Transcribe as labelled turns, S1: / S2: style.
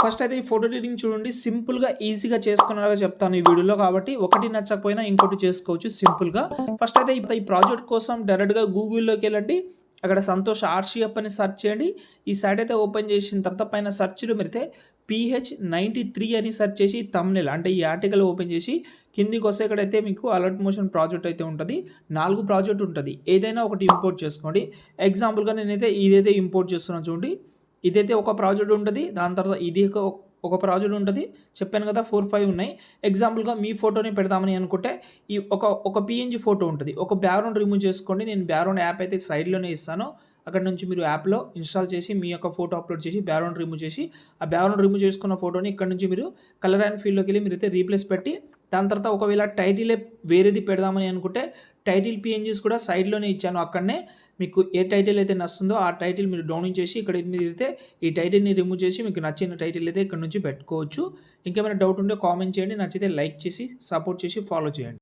S1: First అయితే ఈ photo editing చూడండి సింపుల్‌గా, ఈజీగా చేసుకునేలాగా చెప్తాను ఈ వీడియోలో. కాబట్టి ఒకటి నచ్చకపోయినా ఇంకోటి చేసుకోవచ్చు సింపుల్‌గా. ఫస్ట్ అయితే ఈ ప్రాజెక్ట్ కోసం డైరెక్ట్‌గా గూగుల్‌లోకెళ్ళండి. అక్కడ సంతోష్ ఆర్షియప్ అని సెర్చ్ చేయండి. ఈ సైట్ అయితే ఓపెన్ చేసిన తర్వాత పైన సెర్చ్‌లో మీరైతే PH93 అని సెర్చ్ చేసి థంబ్‌నెయిల్ అంటే ఈ ఆర్టికల్ ఓపెన్ చేసి కిందికొస్తే ఇక్కడైతే మీకు అలర్ట్ మోషన్ ప్రాజెక్ట్ అయితే ఉంటది. 4 ప్రాజెక్ట్ ఉంటది. ఏదైనా ఒకటి ఇంపోర్ట్ చేసుకోండి. ఎగ్జాంపుల్‌గా నేనైతే ఇదైతే ఇంపోర్ట్ చేస్తున్నాను చూడండి. ఇదైతే ఒక ప్రాజెక్ట్ ఉంటది. దాని తర్వాత ఇది ఒక ప్రాజెక్ట్ ఉంటది. చెప్పాను కదా 4, 5 ఉన్నాయి. ఎగ్జాంపుల్‌గా మీ ఫోటోని పెడదామని అనుకుంటే ఈ ఒక పీఎన్‌జీ ఫోటో ఉంటది. ఒక బ్యాక్‌గ్రౌండ్ రిమూవ్ చేసుకోండి. నేను బ్యాక్‌గ్రౌండ్ యాప్ అయితే సైడ్‌లోనే ఇస్తాను. అక్కడి నుంచి మీరు యాప్‌లో ఇన్‌స్టాల్ చేసి మీ యొక్క ఫోటో అప్‌లోడ్ చేసి బ్యాక్‌గ్రౌండ్ రిమూవ్ చేసి, ఆ బ్యాక్‌గ్రౌండ్ రిమూవ్ చేసుకున్న ఫోటోని ఇక్కడి నుంచి మీరు కలర్ అండ్ ఫీల్డ్‌లోకెళ్ళి మీరైతే రీప్లేస్ పెట్టి, దాని తర్వాత ఒకవేళ టైటిలే వేరేది పెడదామని అనుకుంటే టైటిల్ పీఎన్‌జీస్ కూడా సైడ్‌లోనే ఇచ్చాను. అక్కడనే మీకు ఏ టైటిల్ అయితే నచ్చుతుందో ఆ టైటిల్ మీరు డౌన్లోడ్ చేసి ఇక్కడ మీరైతే ఈ టైటిల్‌ని రిమూవ్ చేసి మీకు నచ్చిన టైటిల్ అయితే ఇక్కడ నుంచి పెట్టుకోవచ్చు. ఇంకేమైనా డౌట్ ఉంటే కామెంట్ చేయండి. నచ్చితే లైక్ చేసి, సపోర్ట్ చేసి, ఫాలో చేయండి.